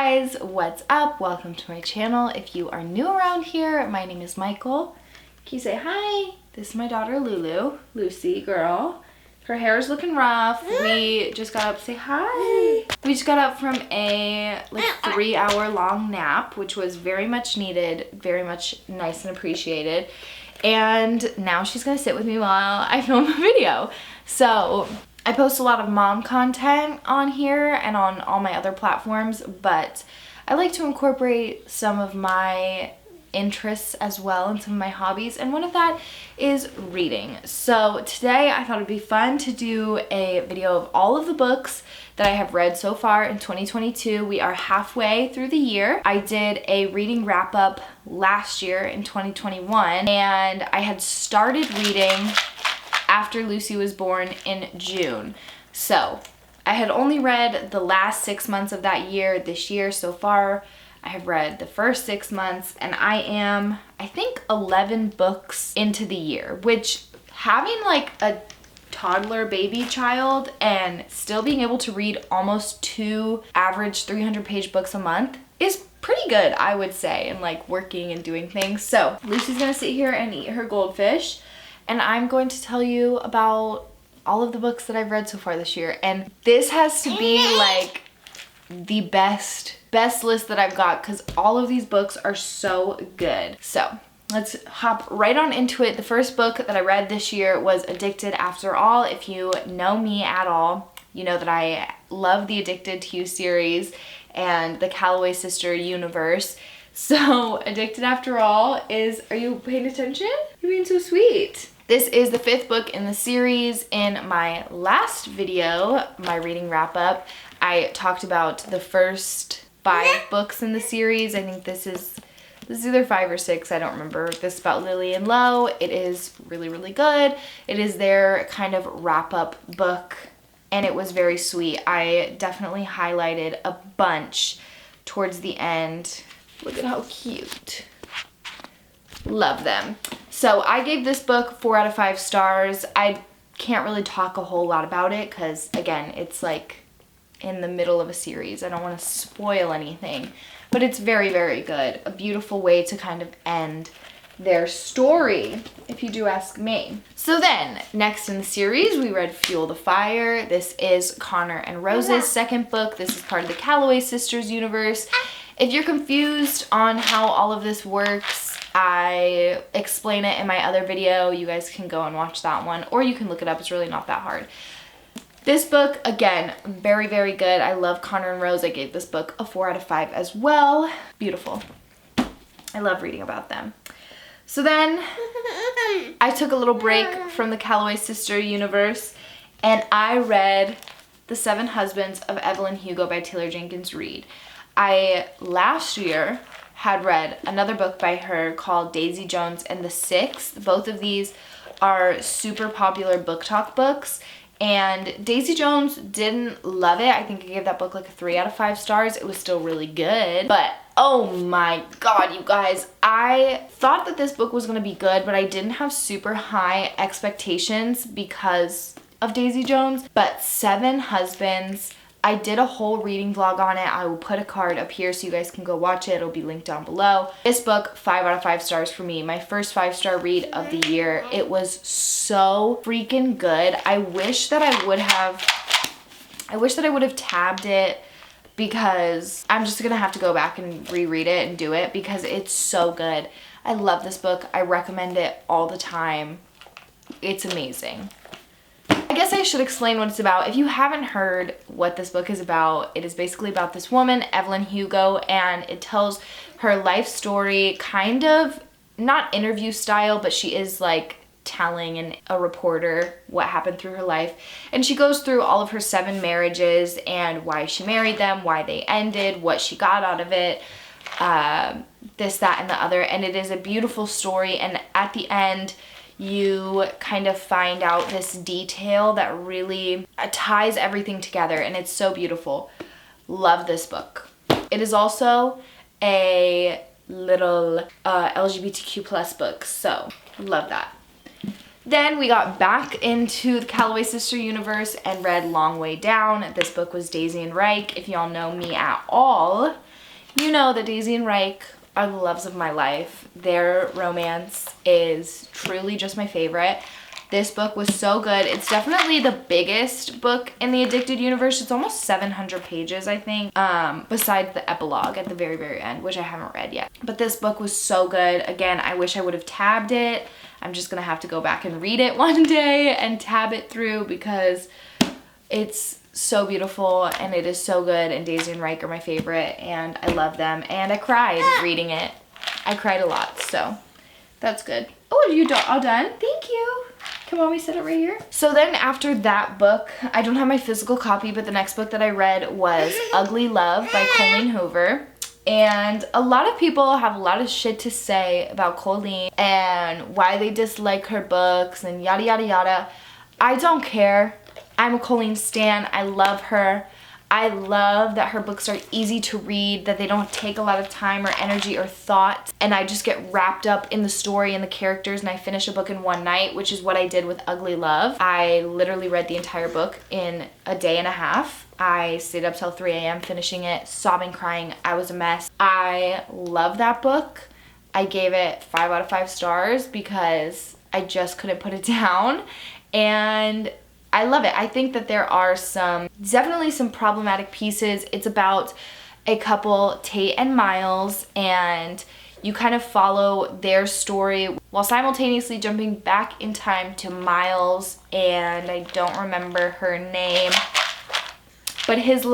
guys, what's up? Welcome to my channel. If you are new around here, my name is Michael. Can you say hi? This is my daughter Lulu, Lucy girl. Her hair is looking rough. We just got up, say hi. We just got up from a 3-hour long nap, which was very much needed, very much nice and appreciated. And now she's gonna sit with me while I film a video. So I post a lot of mom content on here and on all my other platforms, but I like to incorporate some of my interests as well and some of my hobbies, and one of that is reading. So today I thought it'd be fun to do a video of all of the books that I have read so far in 2022. We are halfway through the year. I did a reading wrap up last year in 2021, and I had started reading after Lucy was born in June. So I had only read the last 6 months of that year. This year so far I have read the first 6 months, and I am, I think, 11 books into the year, which, having like a toddler baby child and still being able to read almost 2 average 300-page books a month is pretty good, I would say, and like working and doing things. So Lucy's gonna sit here and eat her goldfish, and I'm going to tell you about all of the books that I've read so far this year. And this has to be like the best list that I've got, because all of these books are so good. So let's hop right on into it. The first book that I read this year was Addicted After All. If you know me at all, you know that I love the Addicted to You series and the Calloway sister universe. So Addicted After All is, are you paying attention? You're being so sweet. This is the 5th book in the series. In my last video, my reading wrap up, I talked about the first 5 books in the series. I think this is either 5 or 6, I don't remember. This is about Lily and Lo. It is really, really good. It is their kind of wrap-up book, and it was very sweet. I definitely highlighted a bunch towards the end. Look at how cute. Love them. So I gave this book 4 out of 5 stars. I can't really talk a whole lot about it because, again, it's like in the middle of a series. I don't want to spoil anything, but it's very, very good. A beautiful way to kind of end their story, if you do ask me. So then, next in the series, we read Fuel the Fire. This is Connor and Rose's second book. This is part of the Calloway sisters universe. If you're confused on how all of this works, I explain it in my other video. You guys can go and watch that one, or you can look it up. It's really not that hard. This book, again, very, very good. I love Connor and Rose. I gave this book a 4 out of 5 as well. Beautiful. I love reading about them. So then I took a little break from the Calloway sister universe, and I read The 7 Husbands of Evelyn Hugo by Taylor Jenkins Reid. I, last year, had read another book by her called Daisy Jones and the Six. Both of these are super popular book talk books, and Daisy Jones, didn't love it. I think I gave that book like a 3 out of 5 stars. It was still really good, but oh my god, you guys, I thought that this book was gonna be good, but I didn't have super high expectations because of Daisy Jones. But 7 Husbands, I did a whole reading vlog on it. I will put a card up here so you guys can go watch it. It'll be linked down below. This book, 5 out of 5 stars for me. My first 5-star read of the year. It was so freaking good. I wish that I would have tabbed it, because I'm just gonna have to go back and reread it and do it because it's so good. I love this book. I recommend it all the time. It's amazing. I guess I should explain what it's about. If you haven't heard what this book is about, it is basically about this woman, Evelyn Hugo, and it tells her life story, kind of, not interview style, but she is like telling a reporter what happened through her life. And she goes through all of her 7 marriages and why she married them, why they ended, what she got out of it, this, that, and the other. And it is a beautiful story, and at the end, you kind of find out this detail that really ties everything together, and it's so beautiful. Love this book. It is also a little LGBTQ plus book, so love that. Then we got back into the Calloway sister universe and read Long Way Down. This book was Daisy and Reich. If y'all know me at all, you know that Daisy and Reich are the loves of my life. Their romance is truly just my favorite. This book was so good. It's definitely the biggest book in the Addicted universe. It's almost 700 pages, I think, besides the epilogue at the very, very end, which I haven't read yet. But this book was so good. Again, I wish I would have tabbed it. I'm just gonna have to go back and read it one day and tab it through because it's so beautiful and it is so good, and Daisy and Reich are my favorite and I love them, and I cried reading it. I cried a lot, so that's good. Oh, are you all done? Thank you. Can mommy set it right here? So then after that book, I don't have my physical copy, but the next book that I read was Ugly Love by Colleen Hoover. And a lot of people have a lot of shit to say about Colleen and why they dislike her books and yada yada yada. I don't care. I'm a Colleen stan. I love her. I love that her books are easy to read, that they don't take a lot of time or energy or thought, and I just get wrapped up in the story and the characters, and I finish a book in one night, which is what I did with Ugly Love. I literally read the entire book in a day and a half. I stayed up till 3 a.m. finishing it, sobbing, crying. I was a mess. I love that book. I gave it 5 out of 5 stars because I just couldn't put it down, and I love it. I think that there are definitely some problematic pieces. It's about a couple, Tate and Miles, and you kind of follow their story while simultaneously jumping back in time to Miles, and I don't remember her name, but his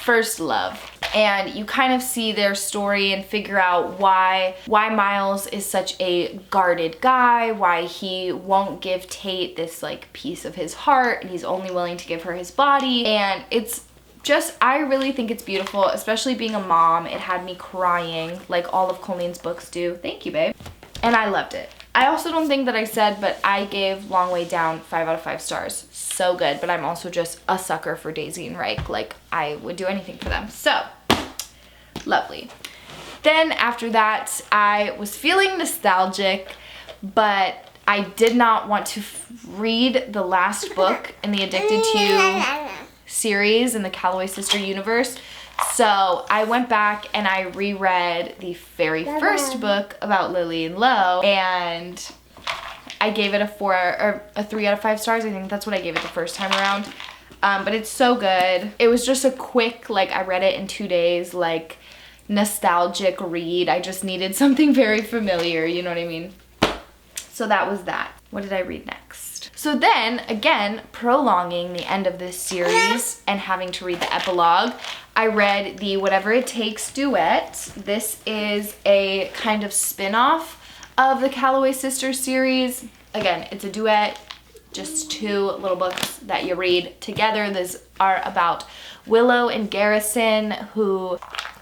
first love. And you kind of see their story and figure out why Miles is such a guarded guy, why he won't give Tate this piece of his heart, and he's only willing to give her his body. And it's just, I really think it's beautiful, especially being a mom. It had me crying like all of Colleen's books do. Thank you, babe. And I loved it. I also don't think that I said, but I gave Long Way Down 5 out of 5 stars. So good, but I'm also just a sucker for Daisy and Reich. I would do anything for them. So lovely. Then after that, I was feeling nostalgic, but I did not want to read the last book in the Addicted to series in the Calloway sister universe. So I went back and I reread the very first book about Lily and Lo, and I gave it a 3 out of 5 stars. I think that's what I gave it the first time around. But it's so good. It was just a quick, I read it in 2 days, nostalgic read. I just needed something very familiar, you know what I mean? So that was that. What did I read next? So then, again, prolonging the end of this series and having to read the epilogue, I read the Whatever It Takes duet. This is a kind of spin-off of the Calloway Sisters series. Again, it's a duet, just 2 little books that you read together. These are about Willow and Garrison, who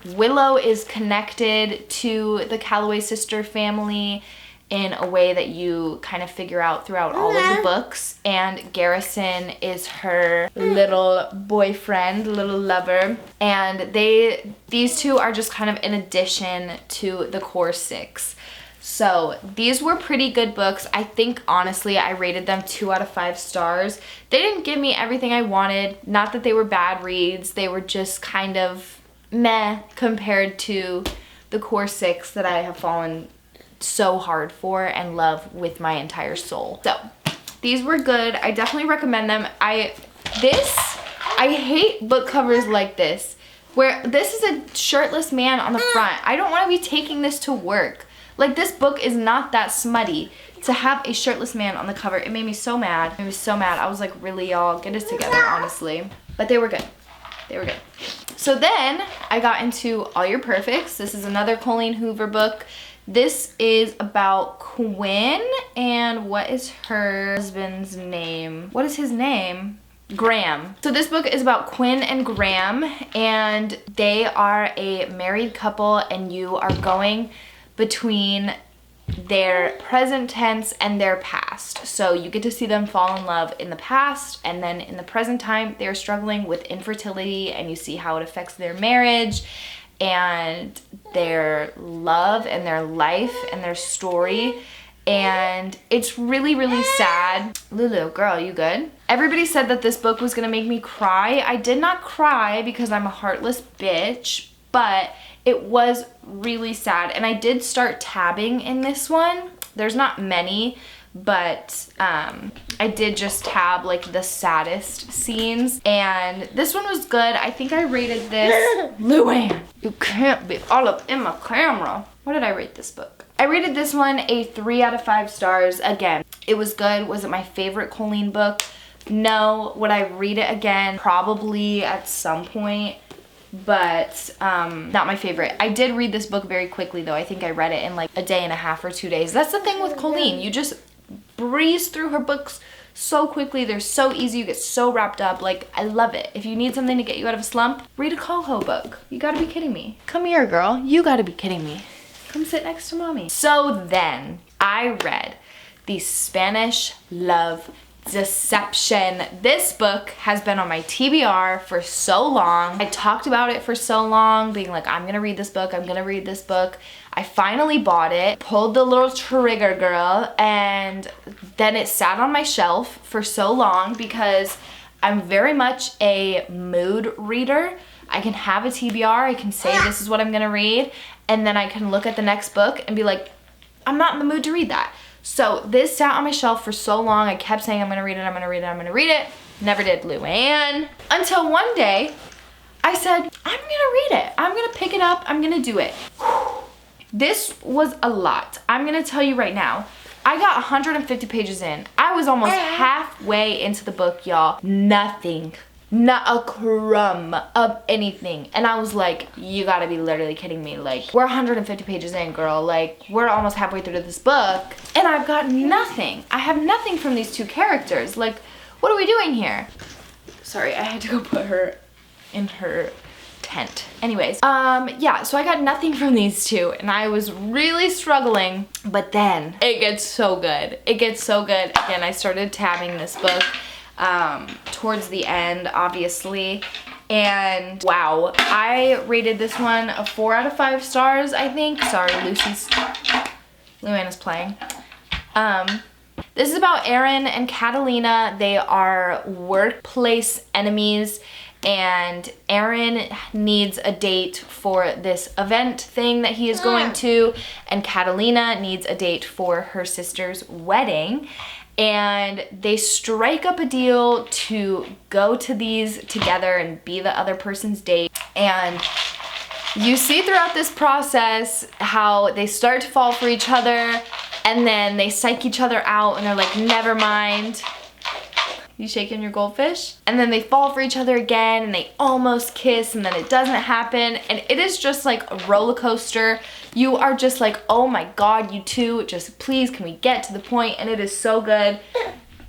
Willow is connected to the Calloway sister family in a way that you kind of figure out throughout all of the books, and Garrison is her little boyfriend, little lover, and these 2 are just kind of an addition to the core 6. So these were pretty good books. I think honestly I rated them 2 out of 5 stars. They didn't give me everything I wanted. Not that they were bad reads, they were just kind of meh compared to the core 6 that I have fallen so hard for and love with my entire soul. So these were good. I definitely recommend them. I hate book covers like this, where this is a shirtless man on the front. I don't want to be taking this to work. This book is not that smutty to have a shirtless man on the cover. It made me so mad. It made me so mad. I was like, really, y'all, get us together, honestly. But they were good. They were good. So then I got into All Your Perfects. This is another Colleen Hoover book. This is about Quinn, and what is her husband's name? What is his name? Graham. So this book is about Quinn and Graham, and they are a married couple, and you are going between their present tense and their past. So you get to see them fall in love in the past, and then in the present time they're struggling with infertility, and you see how it affects their marriage and their love and their life and their story. and it's really, really sad. Lulu, girl, you good? Everybody said that this book was gonna make me cry. I did not cry because I'm a heartless bitch, but it was really sad. And I did start tabbing in this one. There's not many, but I did just tab like the saddest scenes, and this one was good. I think I rated this Luann, you can't be all up in my camera. What did I rate this book? I rated this one a 3 out of 5 stars. Again, it was good. Was it my favorite Colleen book? No. Would I read it again? Probably at some point, but not my favorite. I did read this book very quickly though. I think I read it in like a day and a half or 2 days. That's the thing with Colleen. You just breeze through her books so quickly. They're so easy. You get so wrapped up. Like, I love it. If you need something to get you out of a slump, read a Calloway book. You gotta be kidding me. Come here, girl. You gotta be kidding me. Come sit next to mommy. So then I read The Spanish Love Deception. This book has been on my TBR for so long. I talked about it for so long, being like, I'm gonna read this book, I'm gonna read this book. I finally bought it, pulled the little trigger, girl, and then it sat on my shelf for so long because I'm very much a mood reader. I can have a TBR, I can say this is what I'm gonna read, and then I can look at the next book and be like, I'm not in the mood to read that. So this sat on my shelf for so long. I kept saying I'm gonna read it, I'm gonna read it, I'm gonna read it. Never did, Luann. Until one day, I said, I'm gonna read it. I'm gonna pick it up, I'm gonna do it. This was a lot. I'm gonna tell you right now. I got 150 pages in. I was almost halfway into the book, y'all. Nothing. Not a crumb of anything. And I was like, you gotta be literally kidding me. Like, we're 150 pages in, girl. Like, we're almost halfway through this book, and I've got nothing. I have nothing from these two characters. Like, what are we doing here? Sorry, I had to go put her in her tent. Anyways, yeah, so I got nothing from these two, and I was really struggling, but then it gets so good. It gets so good. Again, I started tabbing this book towards the end, obviously, and wow, I rated this one a 4 out of 5 stars, I think. Sorry, Luann is playing. This is about Aaron and Catalina. They are workplace enemies, and Aaron needs a date for this event thing that he is going to, and Catalina needs a date for her sister's wedding. And they strike up a deal to go to these together and be the other person's date. And you see throughout this process how they start to fall for each other, and then they psych each other out and they're like, never mind. You shaking your goldfish? And then they fall for each other again, and they almost kiss, and then it doesn't happen. And it is just like a roller coaster. You are just like, oh my God, you two, just please, can we get to the point? And it is so good.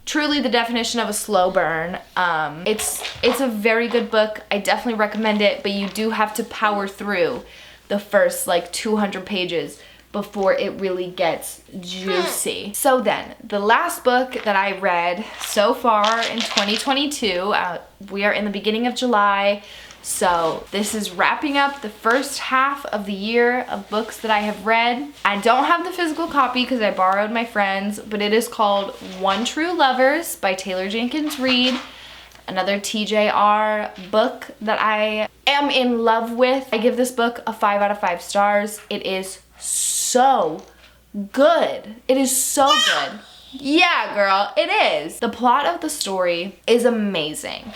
Truly the definition of a slow burn. It's a very good book. I definitely recommend it, but you do have to power through the first like 200 pages before it really gets juicy. So then, the last book that I read so far in 2022, we are in the beginning of July, so this is wrapping up the first half of the year of books that I have read. I don't have the physical copy because I borrowed my friend's, but it is called One True Lovers by Taylor Jenkins Reid. Another TJR book that I am in love with. I give this book a 5 out of 5 stars. It is so good. It is so good. Yeah, girl, it is. The plot of the story is amazing.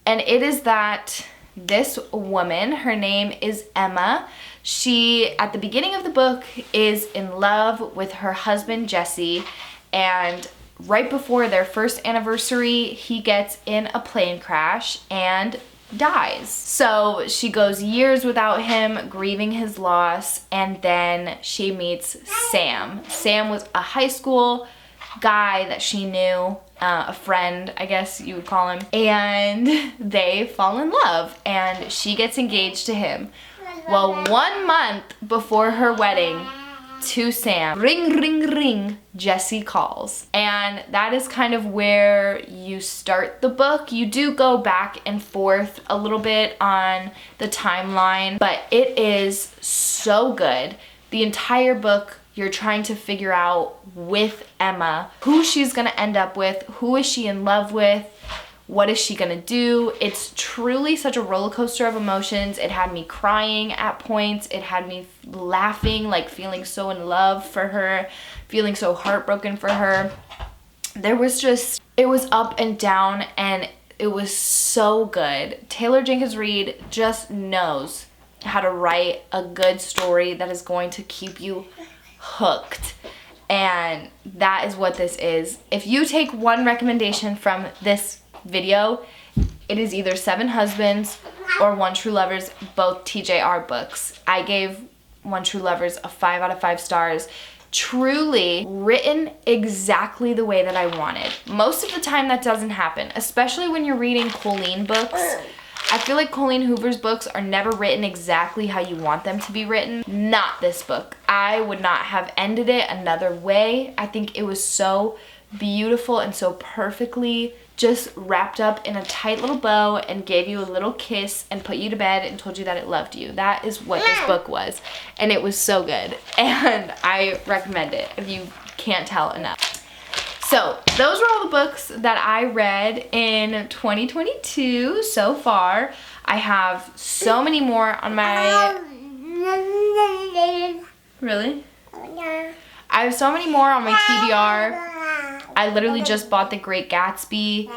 And it is that this woman, her name is Emma, she, at the beginning of the book, is in love with her husband, Jesse, and right before their first anniversary, he gets in a plane crash and dies. So she goes years without him, grieving his loss, and then she meets Sam. Sam was a high school guy that she knew, a friend, I guess you would call him, and they fall in love, and she gets engaged to him. Well, 1 month before her wedding to Sam, ring, ring, ring, Jesse calls. And that is kind of where you start the book. You do go back and forth a little bit on the timeline, but it is so good. The entire book, You're trying to figure out with Emma who she's gonna end up with, who is she in love with, what is she gonna do. It's truly such a roller coaster of emotions. It had me crying at points. It had me laughing, like feeling so in love for her, feeling so heartbroken for her. There was just, it was up and down, and it was so good. Taylor Jenkins Reid just knows how to write a good story that is going to keep you hooked. And that is what this is. If you take one recommendation from this video, it is either Seven Husbands or One True Lovers, both TJR books. I gave One True Lovers a 5 out of 5 stars. Truly written exactly the way that I wanted. Most of the time that doesn't happen, especially when you're reading Colleen books. I feel like Colleen Hoover's books are never written exactly how you want them to be written. Not this book. I would not have ended it another way. I think it was so beautiful and so perfectly just wrapped up in a tight little bow and gave you a little kiss and put you to bed and told you that it loved you. That is what this book was. And it was so good. And I recommend it if you can't tell enough. So those were all the books that I read in 2022 so far. I have so many more on my... Really? I have so many more on my TBR. I literally just bought The Great Gatsby.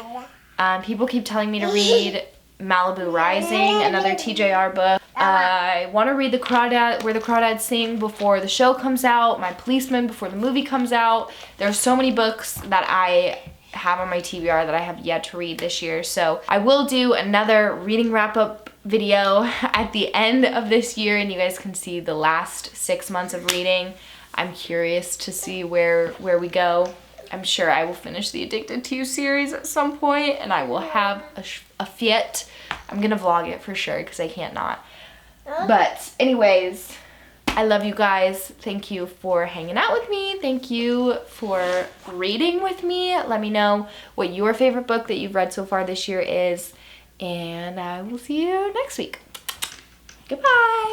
People keep telling me to read Malibu Rising, another TJR book. I want to read Where the Crawdads Sing before the show comes out. My Policeman before the movie comes out. There's so many books that I have on my TBR that I have yet to read this year. So I will do another reading wrap-up video at the end of this year, and you guys can see the last 6 months of reading. I'm curious to see where we go. I'm sure I will finish the Addicted to You series at some point, and I will have a fit. I'm gonna vlog it for sure because I can't not. But anyways, I love you guys. Thank you for hanging out with me. Thank you for reading with me. Let me know what your favorite book that you've read so far this year is, and I will see you next week. Goodbye.